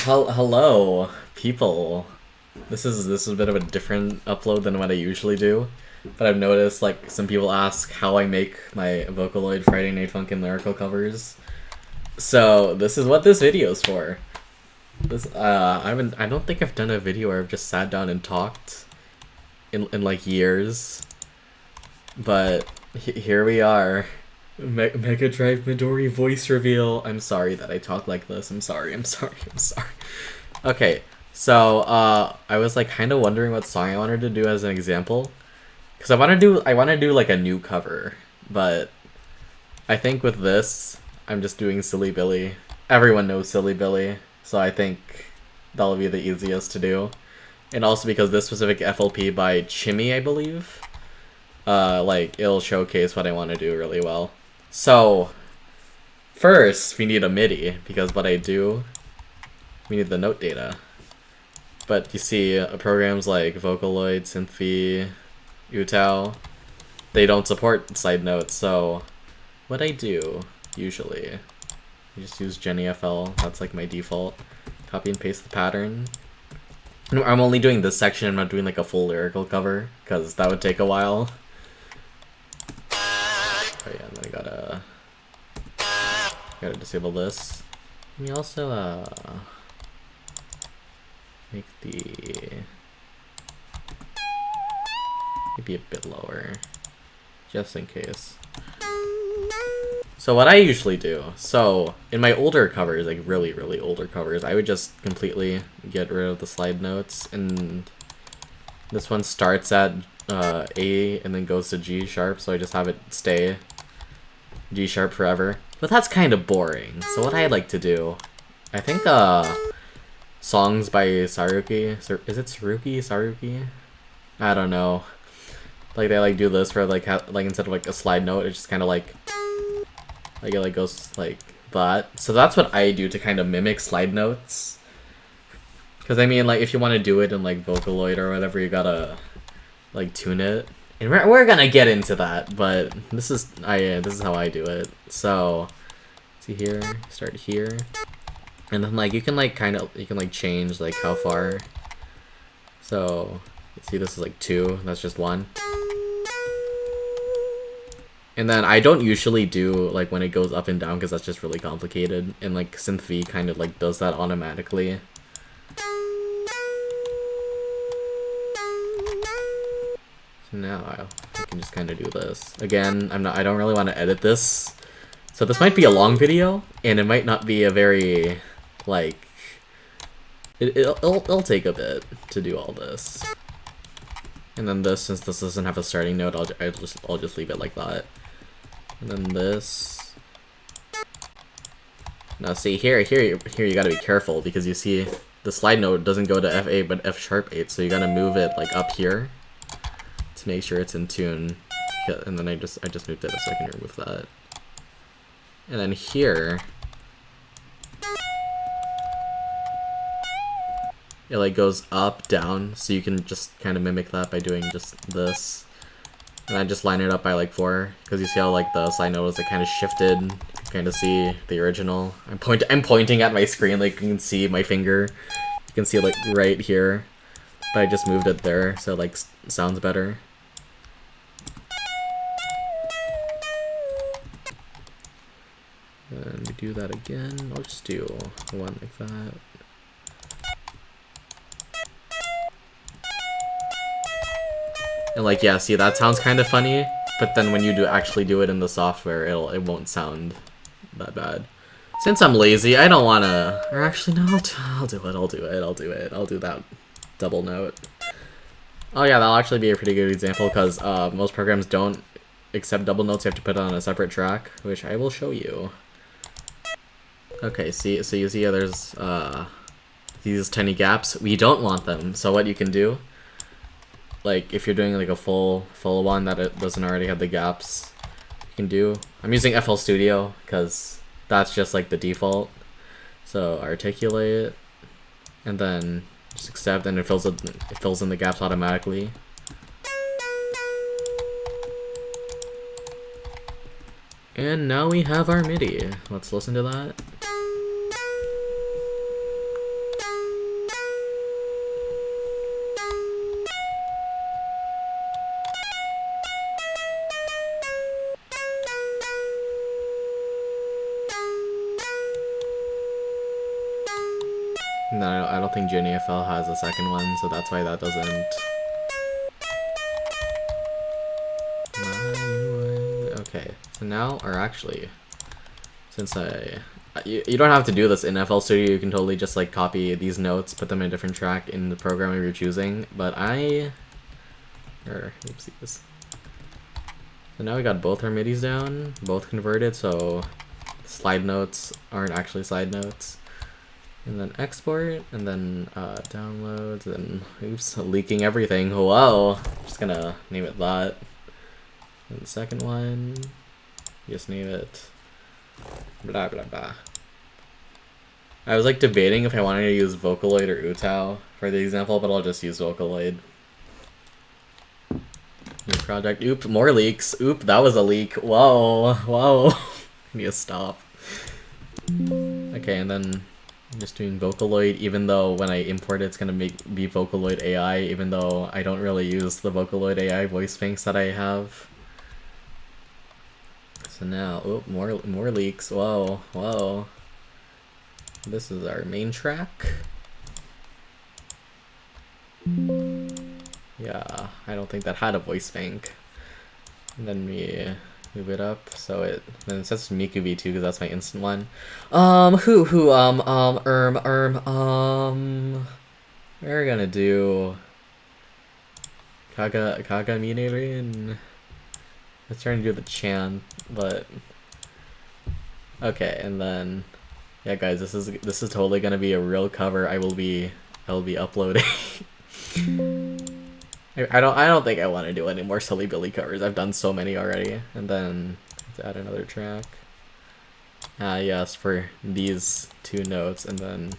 Hello, people. This is a bit of a different upload than what I usually do, but I've noticed like some people ask how I make my Vocaloid Friday Night Funkin lyrical covers. So this is what this video's for. This I don't think I've done a video where I've just sat down and talked in like years, but here we are. Mega Drive Midori voice reveal. I'm sorry that I talk like this. I'm sorry. Okay, so I was like kind of wondering what song I wanted to do as an example, because I want to do like a new cover, but I think with this I'm just doing Silly Billy. Everyone knows Silly Billy, so I think that'll be the easiest to do, and also because this specific FLP by Chimmy, I believe, like it'll showcase what I want to do really well. So first we need a MIDI, because what I do, we need the note data. But you see, programs like Vocaloid, SynthesizerV, UTAU, they don't support side notes, so what I do usually, I just use GennyFL. That's like my default. Copy and paste the pattern. I'm only doing this section. I'm not doing like a full lyrical cover, because that would take a while. Oh yeah, and then I gotta disable this. And we also make the maybe a bit lower, just in case. So what I usually do, so in my older covers, like really older covers, I would just completely get rid of the slide notes, and this one starts at A and then goes to G sharp, so I just have it stay G sharp forever. But that's kind of boring, so what I like to do, I think songs by Saruki, is it Saruki? I don't know. Like they like do this where like instead of like a slide note, it's just kind of like it like goes like that. So that's what I do to kind of mimic slide notes. Because I mean, like if you want to do it in like Vocaloid or whatever, you gotta like tune it. And we're gonna get into that, but this is how I do it. So see here, start here, and then like you can like change like how far. So see, this is like 2. That's just 1. And then I don't usually do like when it goes up and down, because that's just really complicated, and like SynthV kind of like does that automatically. So now I can just kind of do this. Again, I don't really want to edit this, so this might be a long video, and it might not be a very like it'll take a bit to do all this. And then this, since this doesn't have a starting note, I'll just leave it like that. And then this. Now see here you gotta be careful, because you see the slide note doesn't go to F8 but F sharp 8, so you gotta move it like up here to make sure it's in tune. And then I just moved it so I can remove that. And then here it like goes up, down, so you can just kind of mimic that by doing just this. And I just line it up by like 4, because you see how like the slide note was like kind of shifted. You can kind of see the original. I'm pointing at my screen, like you can see my finger. You can see like right here, but I just moved it there so it like sounds better. And we do that again. I'll just do one like that. And like, yeah, see, that sounds kind of funny, but then when you actually do it in the software, it won't sound that bad. Since I'm lazy, I don't want to, or actually no, I'll do it. I'll do that double note. Oh yeah, that'll actually be a pretty good example, because most programs don't accept double notes. You have to put it on a separate track, which I will show you. Okay, see, so you see how there's these tiny gaps. We don't want them, so what you can do, like if you're doing like a full one that it doesn't already have the gaps, you can do, I'm using FL Studio because that's just like the default. So articulate, and then just accept, and it fills in the gaps automatically. And now we have our MIDI. Let's listen to that. No, I don't think JNFL has a second one, so that's why that doesn't. Okay, so now, or actually, since you don't have to do this in FL Studio, you can totally just like copy these notes, put them in a different track in the program you're choosing, but oopsies. So now we got both our midis down, both converted, so slide notes aren't actually slide notes. And then export, and then downloads, and oops, leaking everything. Whoa! Just gonna name it that. And the second one, just name it blah blah blah. I was like debating if I wanted to use Vocaloid or UTAU for the example, but I'll just use Vocaloid. New project. Oop, more leaks. Oop, that was a leak. Whoa, whoa. I need to stop. Okay, and then I'm just doing Vocaloid, even though when I import it, it's gonna be Vocaloid AI, even though I don't really use the Vocaloid AI voice banks that I have. So now, oh, more leaks. Whoa, whoa. This is our main track. Yeah, I don't think that had a voice bank. And then we move it up, so then it says Miku V2 because that's my instant one. We're gonna do Kaga Minerin. Let's try and do the chant, but okay, and then yeah, guys, this is totally gonna be a real cover. I will be uploading. I don't think I want to do any more Silly Billy covers. I've done so many already. And then let's add another track. Yes, for these two notes, and then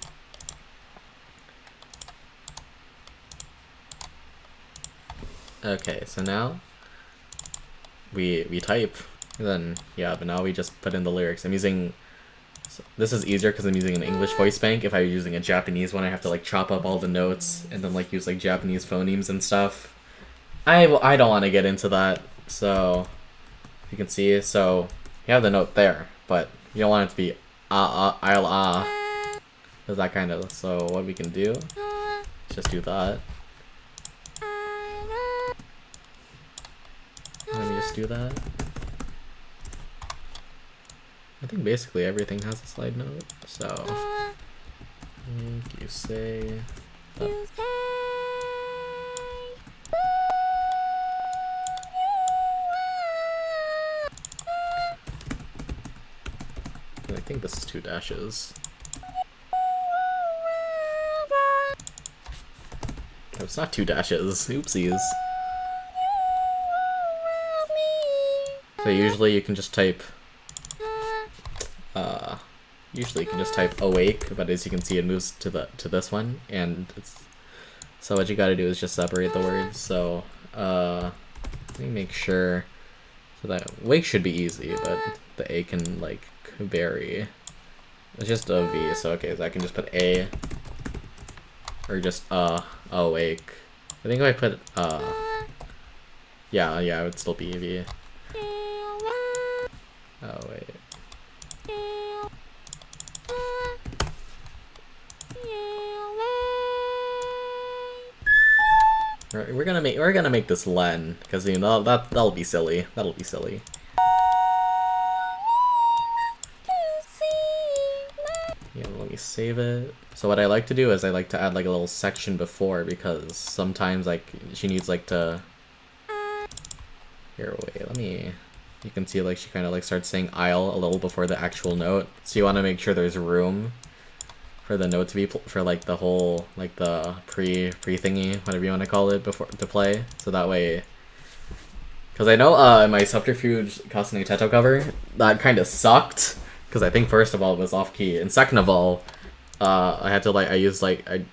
okay, so now we type, and then yeah, but now we just put in the lyrics. I'm using this is easier because I'm using an English voice bank. If I was using a Japanese one, I have to like chop up all the notes and then like use like Japanese phonemes and stuff. I don't want to get into that. So you can see, so you have the note there, but you don't want it to be Is that kind of, so what we can do is just do that. Let me just do that. I think basically everything has a slide note, so you say I think this is 2 dashes. No, it's not 2 dashes. Oopsies. So usually you can just type awake, but as you can see it moves to this one, and so what you gotta do is just separate the words. So let me make sure, so that wake should be easy, but the A can like vary. It's just a V, so okay, so I can just put A or just awake. I think if I put yeah, it would still be a V. Oh wait. We're gonna make this Len, because you know that'll be silly. That'll be silly. Yeah, let me save it. So what I like to do is I like to add like a little section before, because sometimes like she needs like to. Here, wait. Let me. You can see like she kind of like starts saying "I'll" a little before the actual note. So you want to make sure there's room for the note to be for like the whole like the pre thingy, whatever you want to call it, before to play. So that way, because I know in my Subterfuge Kasane Teto cover that kind of sucked, because I think first of all it was off key, and second of all I had to like I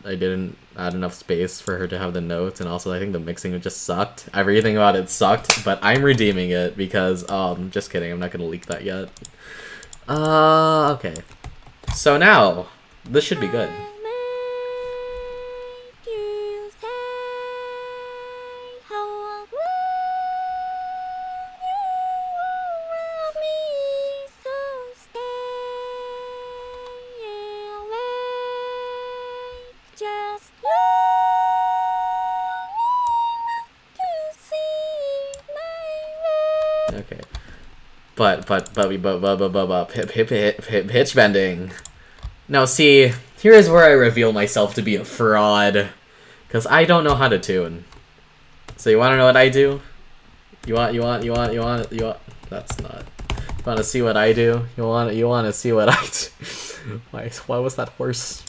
didn't add enough space for her to have the notes, and also I think the mixing just sucked. Everything about it sucked, but I'm redeeming it because just kidding, I'm not gonna leak that yet. Okay, so now this should be good. pitch bending. Now see, here is where I reveal myself to be a fraud, because I don't know how to tune. So you want to know what I do? You want? That's not. You want to see what I do? You want to see what I do? Why was that horse?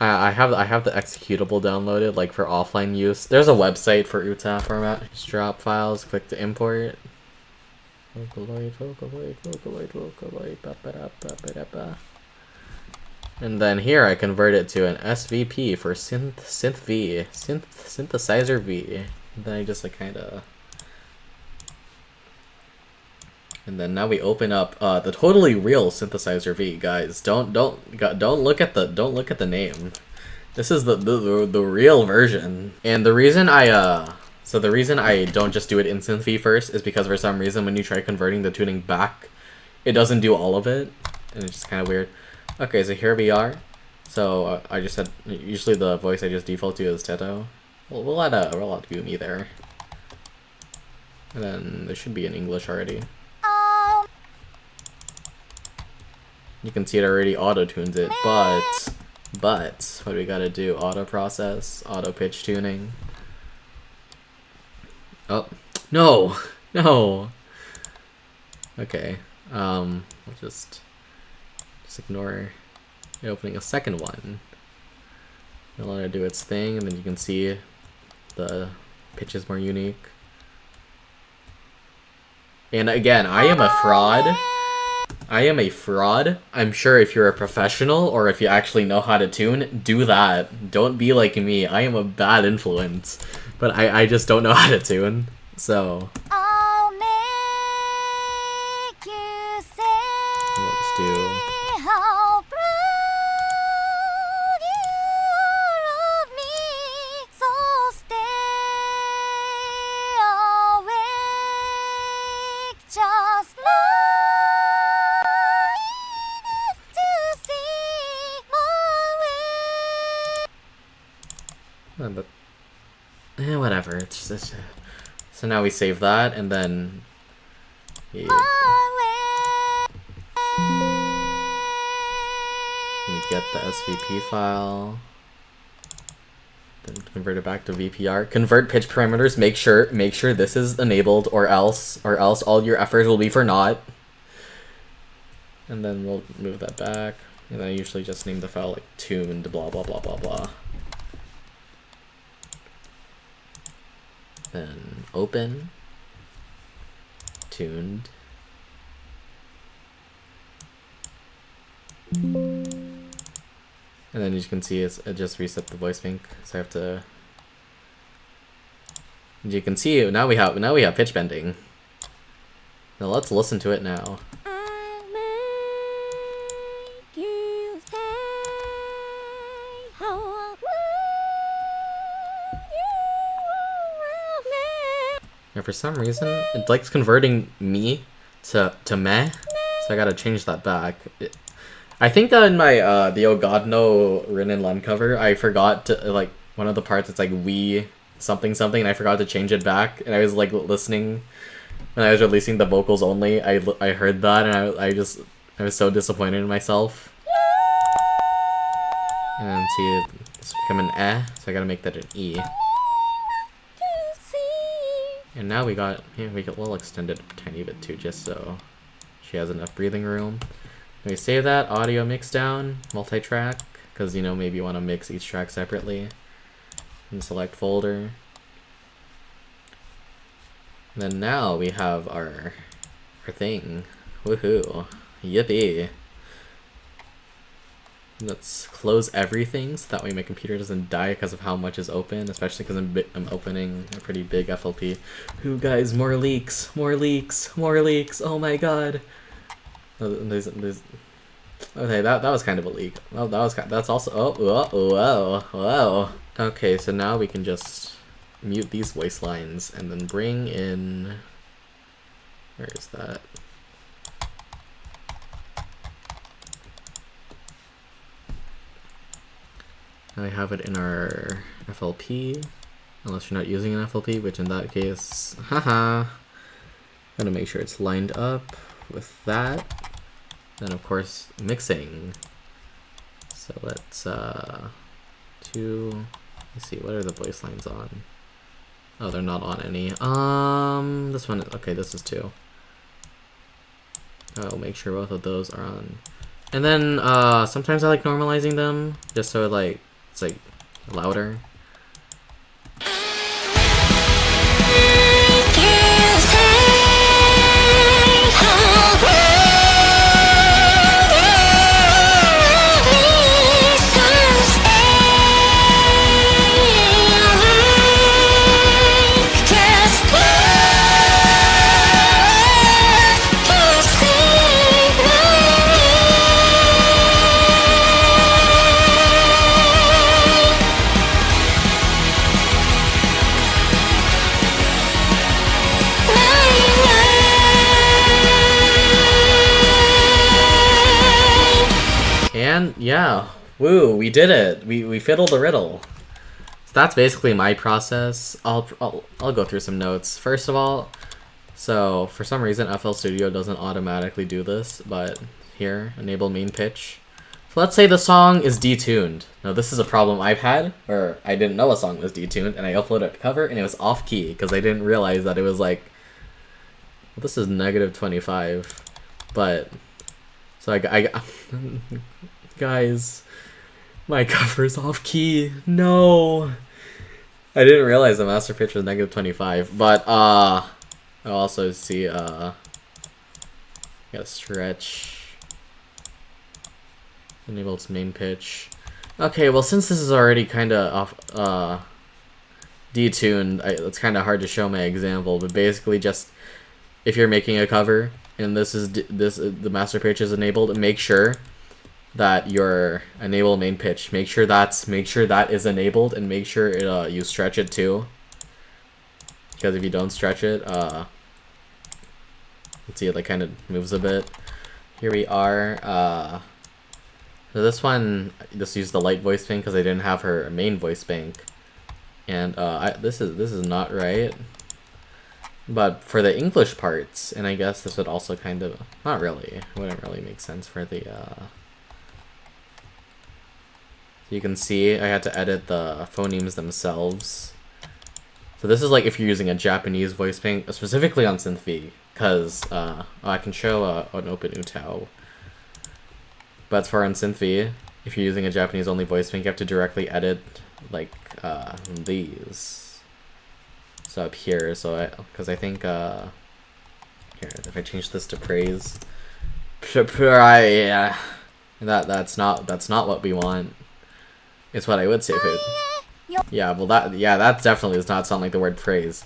I have the executable downloaded, like for offline use. There's a website for UTAU format. Just drop files, click to import. Vocaloid. And then here I convert it to an SVP for SynthesizerV. And then I just like kind of. And then now we open up the totally real SynthesizerV, guys. Don't look at the name. This is the real version. And the reason I don't just do it in SynthV first is because for some reason when you try converting the tuning back, it doesn't do all of it, and it's just kind of weird. Okay, so here we are. So I just said usually the voice I just default to is Teto. We'll add Gumi there, and then there should be in English already. You can see it already auto-tunes it, but what do we gotta do? Auto process, auto pitch tuning. Oh, no! Okay, we'll just ignore it opening a second one. I'll let it do its thing, and then you can see the pitch is more unique. And again, I am a fraud. I'm sure if you're a professional or if you actually know how to tune, do that. Don't be like me. I am a bad influence. But I just don't know how to tune. So I'll make you say we'll just do how proud you are of me. So stay awake, just but whatever. It's just, so now we save that, and then we get the SVP file, then convert it back to VPR. Convert pitch parameters. Make sure this is enabled, or else all your efforts will be for naught. And then we'll move that back, and then I usually just name the file like tuned blah blah blah blah blah. Then open, tuned, and then you can see it just reset the voice bank. So I have to. You can see now we have pitch bending. Now let's listen to it now. And for some reason, it likes converting me to meh, so I gotta change that back. I think in my the Oh God No Rin and Len cover, I forgot to like one of the parts. It's like we something something, and I forgot to change it back. And I was like listening when I was releasing the vocals only. I heard that, and I was so disappointed in myself. And then see it's become an eh, so I gotta make that an e. And now we will extend it a tiny bit too, just so she has enough breathing room. Then we save that, audio mix down, multi-track, because you know maybe you want to mix each track separately. And select folder. And then now we have our thing. Woohoo! Yippee! Let's close everything so that way my computer doesn't die because of how much is open, especially because I'm opening a pretty big FLP. Ooh, guys, more leaks! Oh my god! Okay, that was kind of a leak. Oh, that's also. Oh, whoa. Okay, so now we can just mute these voice lines and then bring in. Where is that? I have it in our FLP, unless you're not using an FLP, which in that case, haha. Gotta make sure it's lined up with that. Then of course mixing. So let's let's see, what are the voice lines on? Oh, they're not on any. This one, okay, this is 2. I'll make sure both of those are on. And then sometimes I like normalizing them just so it's like louder. And yeah, woo, we did it. We fiddled the riddle. So that's basically my process. I'll go through some notes. First of all, so for some reason FL Studio doesn't automatically do this, but here, enable main pitch. So let's say the song is detuned. Now this is a problem I've had, where I didn't know a song was detuned, and I uploaded a cover and it was off key because I didn't realize that it was like, well, this is -25, but so I guys, my cover's off key. No, I didn't realize the master pitch was -25. But I also see gotta stretch. Enable its main pitch. Okay, well since this is already kind of off detuned, it's kind of hard to show my example. But basically, just if you're making a cover and the master pitch is enabled, make sure that your enable main pitch, make sure that is enabled, and make sure you stretch it too, because if you don't stretch it, let's see, it like kind of moves a bit. Here we are. So this one, just use the light voice bank because I didn't have her main voice bank, and this is not right. But for the English parts, and I guess this would also kind of, not really, wouldn't really make sense for the you can see I had to edit the phonemes themselves. So this is like if you're using a Japanese voice bank, specifically on SynthV, because I can show an open UTAU. But for on SynthV, if you're using a Japanese only voice bank, you have to directly edit like these. So up here, so because I think here, if I change this to praise, yeah, that's not what we want. It's what I would say if it. Yeah, well that definitely does not sound like the word praise.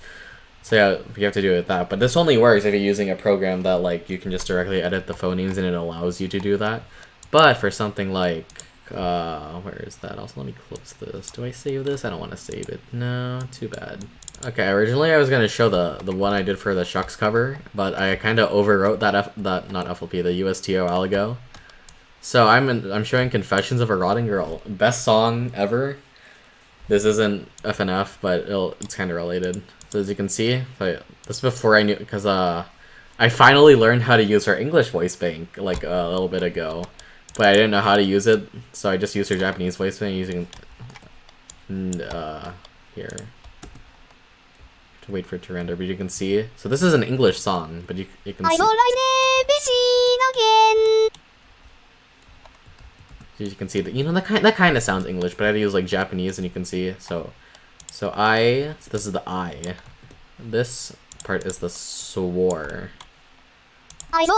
So yeah, you have to do it with that. But this only works if you're using a program that like you can just directly edit the phonemes and it allows you to do that. But for something like where is that? Also, let me close this. Do I save this? I don't want to save it. No, too bad. Okay, originally I was gonna show the one I did for the Shucks cover, but I kind of overwrote that not FLP, the UTAU Aligo. So I'm showing Confessions of a Rotting Girl, best song ever. This isn't FNF, but it's kind of related. So as you can see, this is before I knew, because I finally learned how to use her English voice bank like a little bit ago, but I didn't know how to use it, so I just used her Japanese voice bank using here. To wait for it to render, but you can see. So this is an English song, but you can see. You can see that, you know, that kind of sounds English, but I had to use like Japanese, and you can see. So this is the I. This part is the swore. That's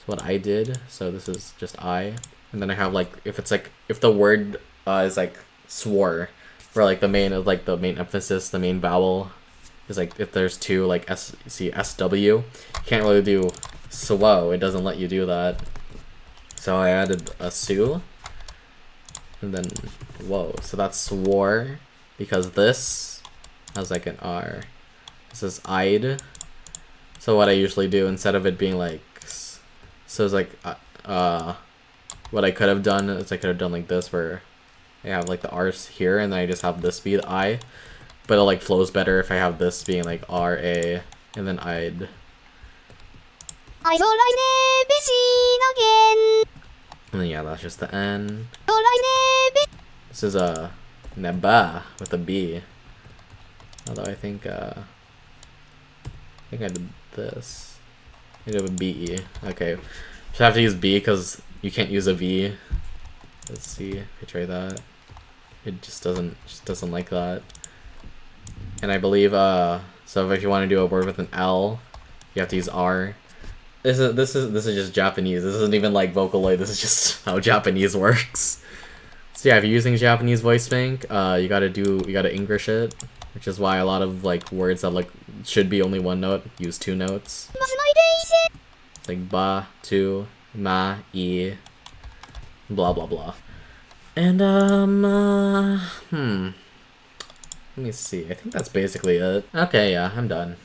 what I did. So this is just I, and then I have like if the word is like swore, where like the main emphasis, the main vowel is like if there's two like SW, you can't really do slow. It doesn't let you do that. So I added a su, and then whoa. So that's swore, because this has like an R. This is I'd. So what I usually do, instead of it being like, so it's like what I could have done is I could have done like this, where I have like the R's here, and then I just have this be the I. but it like flows better if I have this being like R-A, and then I'd... And then yeah, that's just the N. This is a Neba with a B. Although I think I did this. I did a B. Okay. Should have to use B because you can't use a V. Let's see if I try that. It just doesn't like that. And I believe so if you want to do a word with an L, you have to use R. This is just Japanese. This isn't even like Vocaloid. This is just how Japanese works. So yeah, if you're using Japanese voice bank, you gotta English it, which is why a lot of like words that like should be only one note use two notes. It's like ba, tu, ma, e, blah blah blah. And let me see. I think that's basically it. Okay, yeah, I'm done.